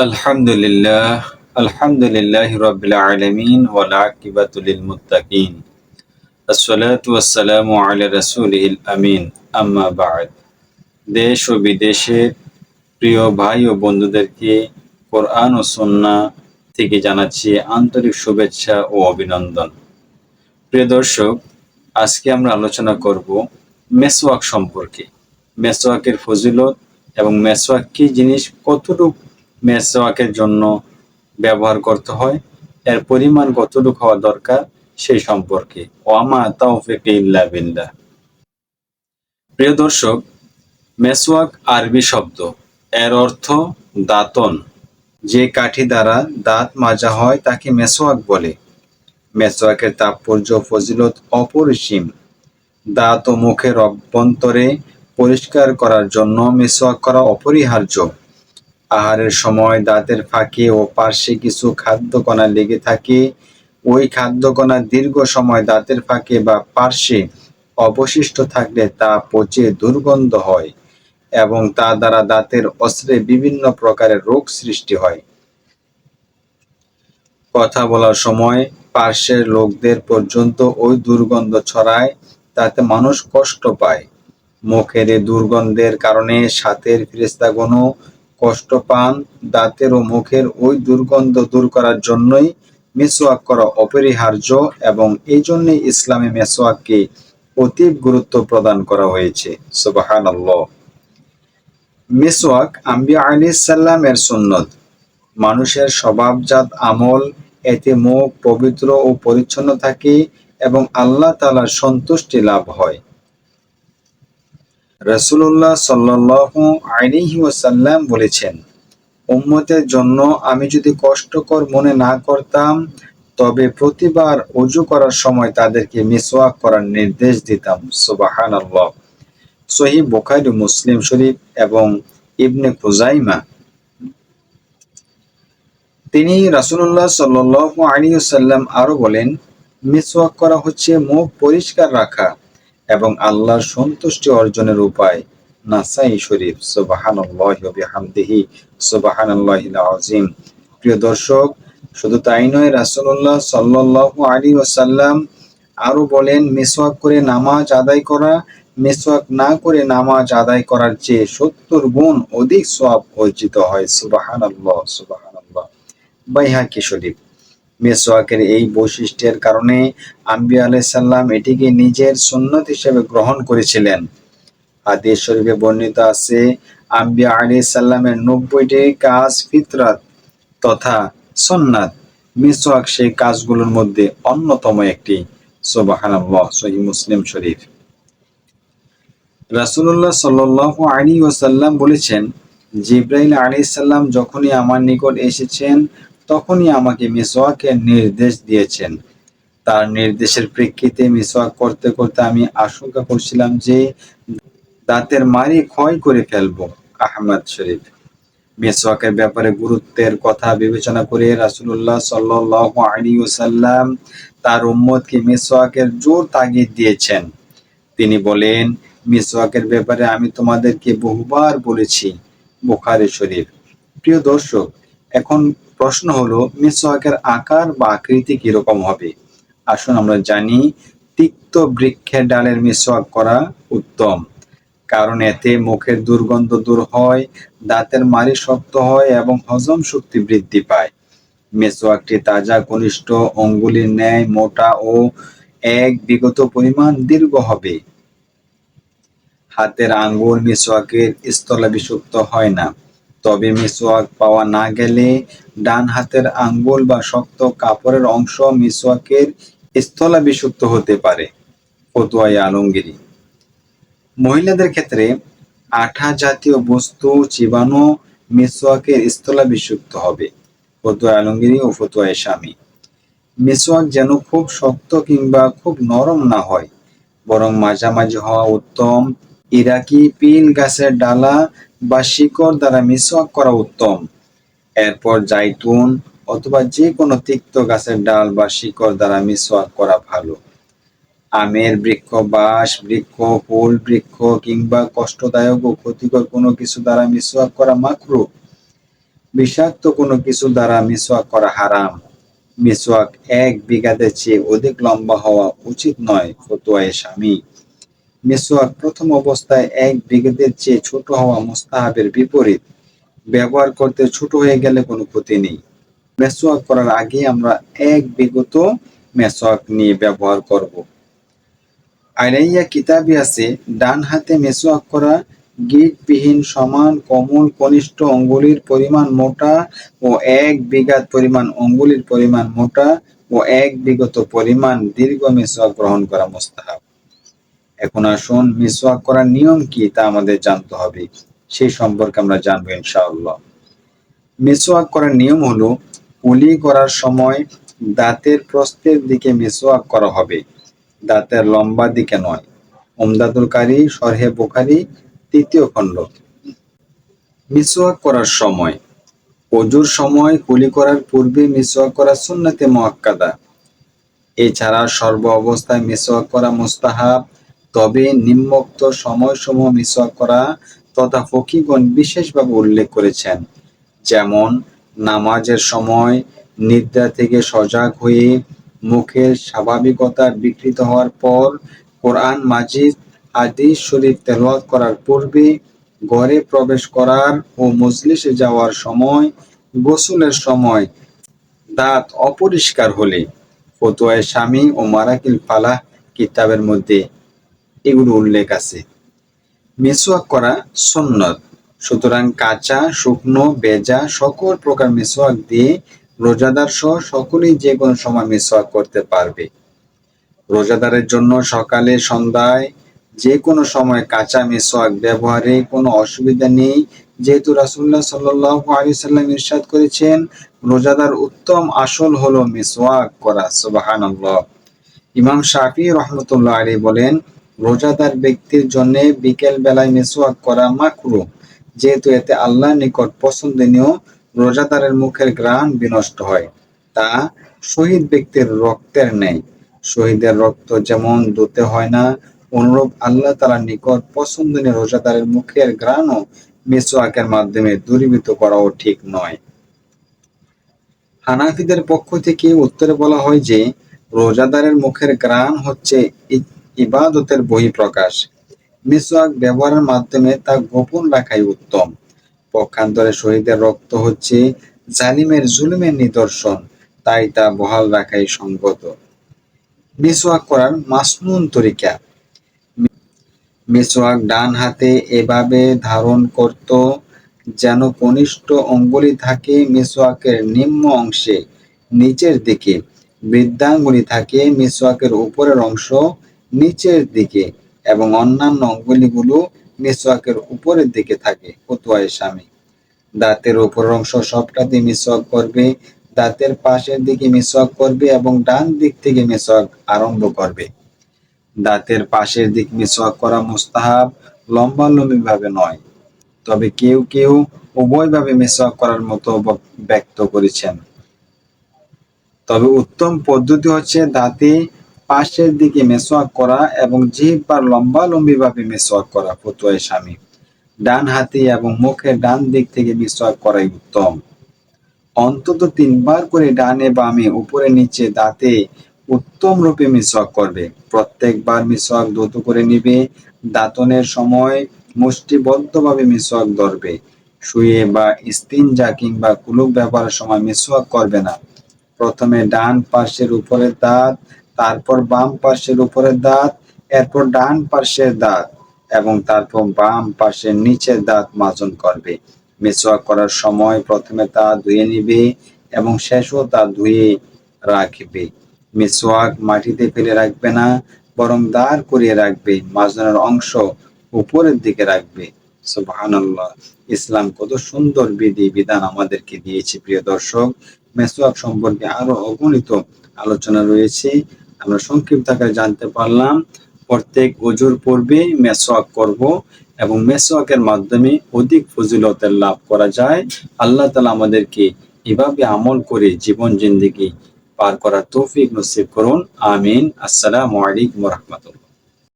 আলহামদুলিল্লাহ আলহামদুলিল্লাহি রাব্বিল আলামিন ওয়াল আকিবাতু লিল মুত্তাকিন আসসালাতু ওয়াসসালামু আলা রাসূলিল আমিন আম্মা বা'দ। দেশ ও বিদেশের প্রিয় ভাই ও বন্ধুদেরকে কোরআন ও সুন্নাহ থেকে জানাচ্ছি আন্তরিক শুভেচ্ছা ও অভিনন্দন। প্রিয় দর্শক, আজকে আমরা আলোচনা করব মেসওয়াক সম্পর্কে। মেসওয়াকের ফজিলত এবং মেসওয়াক কি জিনিস, কতটুকু মেসওয়াকের জন্য ব্যবহার করতে হয়, এর পরিমাণ কতটুকু হওয়া দরকার সেই সম্পর্কে। ওয়ামা তাওফিক ইল্লা বিল্লাহ। প্রিয় দর্শক, মেসওয়াক আরবি শব্দ, এর অর্থ দাঁতন। যে কাঠি দ্বারা দাঁত মাজা হয় তাকে মেসওয়াক বলে। মেসওয়াকের তাৎপর্য ফজিলত অপরিসীম। দাঁত ও মুখের অভ্যন্তরে পরিষ্কার করার জন্য মেসওয়াক করা অপরিহার্য। আহারের সময় দাঁতের ফাঁকে ও পার্শ্বে কিছু খাদ্যকণা লেগে থাকে। ওই খাদ্যকণা দীর্ঘ সময় দাঁতের ফাঁকে বা পার্শ্বে অবশিষ্ট থাকলে তা পচে দুর্গন্ধ হয় এবং তা দ্বারা দাঁতের অস্ত্রে বিভিন্ন প্রকারের রোগ সৃষ্টি হয়। কথা বলার সময় পার্শ্বের লোকদের পর্যন্ত ওই দুর্গন্ধ ছড়ায়, তাতে মানুষ কষ্ট পায়। মুখের এই দুর্গন্ধের কারণে সাথের ফেরেশতাগণও কষ্ট পান। দাঁতের ও মুখের ওই দুর্গন্ধ দূর করার জন্যই মেসওয়াক করা অপরিহার্য এবং এই জন্যই ইসলামে মেসওয়াককে অতীব গুরুত্ব প্রদান করা হয়েছে। সুবহানাল্লাহ। মেসওয়াক আম্বিয়া আলাইহিস সালামের সুন্নত, মানুষের স্বভাবজাত আমল। এতে মুখ পবিত্র ও পরিচ্ছন্ন থাকে এবং আল্লাহ তাআলার সন্তুষ্টি লাভ হয়। রাসূলুল্লাহ সাল্লাল্লাহু আলাইহি ওয়াসাল্লাম বলেছেন, উম্মতের জন্য আমি যদি কষ্টকর মনে না করতাম তবে প্রতিবার ওযু করার সময় তাদেরকে মিসওয়াক করার নির্দেশ দিতাম। সুবহানাল্লাহ। সহিহ বুখারী, মুসলিম শরীফ এবং ইবনে খুজাইমা। তিনি রাসূলুল্লাহ সাল্লাল্লাহু আলাইহি ওয়াসাল্লাম আরো বলেন, মিসওয়াক করা হচ্ছে মুখ পরিষ্কার রাখা এবং আল্লাহর সন্তুষ্টি অর্জনের উপায়। নাসাই শরীফ। সুবহানাল্লাহি ওয়া বিহামদিহি সুবহানাল্লাহিল আযীম। প্রিয় দর্শক, শুধু তাই নয়, রাসূলুল্লাহ সাল্লাল্লাহু আলাইহি ওয়াসাল্লাম আরো বলেন, মিসওয়াক করে নামাজ আদায় করা মিসওয়াক না করে নামাজ আদায় করার চেয়ে 70 গুণ অধিক সওয়াব অর্জিত হয়। সুবহানাল্লাহ সুবহানাল্লাহ। বাইহাকী শরীফ। মেসওয়াকের এই বৈশিষ্ট্যের কারণে আম্বিয়া আলাইহিস সালাম এটিকে নিজের সুন্নত হিসেবে গ্রহণ করেছিলেন। হাদিস শরীফে বর্ণিত আছে, আম্বিয়া আলাইহিস সালামের 90টি কাজ ফিতরাত তথা সুন্নাত। মিসওয়াক সেই কাজগুলোর মধ্যে অন্যতম একটি। সুবহানাল্লাহ। সহিহ মুসলিম শরীফ। রাসূলুল্লাহ সাল্লাল্লাহু আলাইহি ওয়াসাল্লাম বলেছেন, জিবরাইল আলাইহিস সালাম যখনই আমার নিকট এসেছেন তখনই আমাকে মিসওয়াকের নির্দেশ দিয়েছেন। তার নির্দেশের প্রেক্ষিতে মিসওয়াক করতে করতে আমি আশঙ্কা করছিলাম যে দাঁতের মাড়ি ক্ষয় করে ফেলবো। আহমদ শরীফ। মিসওয়াকের ব্যাপারে গুরুত্বের কথা বিবেচনা করে রাসূলুল্লাহ সাল্লাল্লাহু আলাইহি ওয়াসাল্লাম তার উম্মতকে মিসওয়াকের জোর তাগিদ দিয়েছেন। তিনি বলেন, মিসওয়াকের ব্যাপারে আমি তোমাদেরকে বহুবার বলেছি। বুখারী শরীফ। প্রিয় দর্শক, এখন প্রশ্ন হলো, মিসওয়াকের আকার বা আকৃতি কিরকম হবে? আসুন আমরা জানি, তিক্ত বৃক্ষের ডালের মিসওয়াক করা উত্তম, কারণ এতে মুখের দুর্গন্ধ দূর হয়, দাঁতের মাড়ি শক্ত হয় এবং হজম শক্তি বৃদ্ধি পায়। মিসওয়াকটি তাজা কনিষ্ঠ অঙ্গুলির ন্যায় মোটা ও এক বিগত পরিমাণ দীর্ঘ হবে। হাতের আঙ্গুল মিসওয়াকের স্থলাভিষিক্ত হয় না। তবে মিসওয়াক পাওয়া না গেলে ডান হাতের আঙ্গুল বা শক্ত কাপড়ের অংশ মিসওয়াকের স্থলাভিষিক্ত হতে পারে। ফতোয়ায়ে আলমগীরি। মহিলাদের ক্ষেত্রে আঠা জাতীয় বস্তু চিবানো মিসওয়াকের স্থলাভিষিক্ত হবে। ফতোয়ায়ে আলমগীরি ও ফতোয়ায়ে শামী। মিসওয়াক যেন খুব শক্ত কিংবা খুব নরম না হয়, বরং মাঝামাঝি হওয়া উত্তম। ইরাকি পিল গাছের ডালা বা শিকড় দ্বারা মিসওয়াক করা উত্তম। এরপর জাইতুন অথবা যে কোনো তিক্ত গাছের ডাল বা শিকড় দ্বারা মিসওয়াক করা ভালো। আমের বৃক্ষ, বাঁশ বৃক্ষ, ফুল বৃক্ষ কিংবা কষ্টদায়ক ও ক্ষতিকর কোনো কিছু দ্বারা মিসওয়াক করা মাকরুহ। বিষাক্ত কোনো কিছু দ্বারা মিসওয়াক করা হারাম। মিসওয়াক 1 বিঘাতের চেয়ে অধিক লম্বা হওয়া উচিত নয়, ফতোয়ায়ে শামী। মিসওয়াক প্রথম অবস্থায় 1 বিঘতের চেয়ে ছোট হওয়া মুস্তাহাবের বিপরীত। ব্যবহার করতে ছোট হয়ে গেলে কোনো ক্ষতি নেই। মেসওয়াক করার আগে আমরা 1 বিঘত মেসওয়াক নিয়ে ব্যবহার করব। আলাইয়া কিতাবে আছে, ডান হাতে মেসওয়াক করা গিঁটবিহীন সমান কোমল কনিষ্ঠ অঙ্গুলির পরিমাণ মোটা ও 1 বিঘাত পরিমাণ অঙ্গুলির পরিমাণ মোটা ও 1 বিঘত পরিমাণ দীর্ঘ মেসওয়াক গ্রহণ করা মুস্তাহাব। এখন আসুন মিসওয়াক করার নিয়ম কি তা আমাদের জানতে হবে, সেই সম্পর্কে আমরা জানবো ইনশাআল্লাহ। মিসওয়াক করার নিয়ম হলো, কুলি করার সময় দাঁতের প্রস্থের দিকে মিসওয়াক করা হবে, দাঁতের লম্বা দিকে নয়। উমদাতুল কারি, শরহে বুখারী, 3য় খণ্ড। মিসওয়াক করার সময়, ওযুর সময় কুলি করার পূর্বে মিসওয়াক করা সুন্নতে মুআক্কাদা। এছাড়া সর্ব অবস্থায় মিসওয়াক করা মুস্তাহাব। তবে নিম্নোক্ত সময়সমূহ মিসওয়াক করা তথা ফকিহগণ বিশেষভাবে উল্লেখ করেছেন, যেমন নামাজের সময়, নিদ্রা থেকে সজাগ হয়ে, মুখের স্বাভাবিকতা বিকৃত হওয়ার পর, কোরআন মাজিদ, হাদিস শরীফ তেলাওয়াত করার পূর্বে, ঘরে প্রবেশ করার ও মজলিসে যাওয়ার সময়, গোসলের সময়, দাঁত অপরিষ্কার হলে। ফতোয়ায়ে শামী ও মারাকিল ফালাহ কিতাবের মধ্যে এগুলো উল্লেখ আছে। মিসওয়াক করা সুন্নত, সুতরাং কাঁচা, শুকনো, ভেজা সকল প্রকার মিসওয়াক দিয়ে রোজাদার সহ সকলেই যে কোনো সময় মিসওয়াক করতে পারবে। রোজাদারের জন্য সকালে, সন্ধ্যায়, যে কোনো সময় কাঁচা মিসওয়াক ব্যবহারে কোনো অসুবিধা নেই, যেহেতু রাসূলুল্লাহ সাল্লাল্লাহু আলাইহি সাল্লাম ইরশাদ করেছেন, রোজাদার উত্তম আসল হলো মিসওয়াক করা। সুবহানাল্লাহ। ইমাম শাফিঈ রাহমাতুল্লাহ আলাইহি বলেন, রোজাদার ব্যক্তির জন্য বিকেল বেলায় মিসওয়াক করা মাকরুহ, যেহেতু এতে আল্লাহর নিকট পছন্দনীয় রোজাদারের মুখের ঘ্রাণ বিনষ্ট হয়। তা শহীদ ব্যক্তির রক্তের ন্যায়। শহীদের রক্ত যেমন ধুতে হয় না, অনুরূপ আল্লাহ তাআলার নিকট পছন্দনীয় রোজাদারের মুখের ঘ্রাণও মিসওয়াকের মাধ্যমে দূরীভূত করাও ঠিক নয়। হানাফিদের পক্ষ থেকে উত্তরে বলা হয় যে, রোজাদারের মুখের ঘ্রাণ হচ্ছে ইবাদতের বহিঃপ্রকাশ। মিসওয়াক ব্যবহারের মাধ্যমে তা গোপন রাখাই উত্তম। পক্ষান্তরে শহীদের রক্ত হচ্ছে জালিমের জুলুমের নিদর্শন, তাই তা বহাল রাখাই সঙ্গত। মিসওয়াক করার মাসনুন তরিকা। মিসওয়াক ডান হাতে এভাবে ধারণ করত যেন কনিষ্ঠ অঙ্গুলি থাকে মিসওয়াকের নিম্ন অংশে নিচের দিকে, বৃদ্ধাঙ্গুলি থাকে মিসওয়াকের উপরের অংশ নিচের দিকে এবং অন্যান্য অঙ্গুলিগুলো মিসওয়াকের উপরের দিকে থাকে। ফতোয়ায়ে শামী। দাঁতের উপরের অংশ সবটাতে মিসওয়াক করবে, দাঁতের পাশের দিকে মিসওয়াক করবে এবং ডান দিক থেকে মিসওয়াক আরম্ভ করবে। দাঁতের পাশের দিক মিসওয়াক করা মুস্তাহাব, লম্বালম্বি ভাবে নয়। তবে কেউ কেউ উভয়ভাবে মিসওয়াক করার মতো ব্যক্ত করেছেন। তবে উত্তম পদ্ধতি হচ্ছে দাঁতে পাশের দিকে মিসওয়াক করা এবং জিহ্বার লম্বালম্বি ভাবে মিসওয়াক করা। ফতোয়ায়ে শামী। ডান হাতে এবং মুখের ডান দিক থেকে মিসওয়াক করাই উত্তম। অন্তত 3 বার করে ডানে বামে উপরে নিচে দাঁতে উত্তম রূপে মিসওয়াক করবে। প্রত্যেকবার মিসওয়াক দ্রুত করে নিবে। দাঁতনের সময় মুষ্টিবদ্ধভাবে মিসওয়াক ধরবে। শুয়ে বা ইস্তিনজা কিংবা কুলুপ ব্যবহারের সময় মিসওয়াক করবে না। প্রথমে ডান পাশের উপরের দাঁত, তারপর বাম পাশের উপরের দাঁত, এরপর ডান পাশের দাঁত এবং তারপর বাম পাশের নিচের দাঁত মাজন করবে। মিসওয়াক করার সময় প্রথমে তা ধুয়ে নিবে এবং শেষও তা ধুয়ে রাখবে। মিসওয়াক মাটিতে ফেলে রাখবে না, বরং দাঁড় করিয়ে রাখবে। মাজনের অংশ উপরের দিকে রাখবে। সুবহানাল্লাহ। ইসলাম কত সুন্দর বিধি বিধান আমাদেরকে দিয়েছে। প্রিয় দর্শক, মিসওয়াক সম্পর্কে আরো অগণিত আলোচনা রয়েছে, আমরা সংক্ষিপ্ত আকারে জানতে পারলাম। প্রত্যেক ওযুর পূর্বে মিসওয়াক করব এবং মিসওয়াকের মাধ্যমে অধিক ফজিলতের লাভ করা যায়। আল্লাহ তাআলা আমাদেরকে এভাবে আমল করে জীবন জিন্দেগি পার করার তৌফিক নসিব করুন। আমিন। আসসালামু আলাইকুম ওয়া রাহমাতুল্লাহ।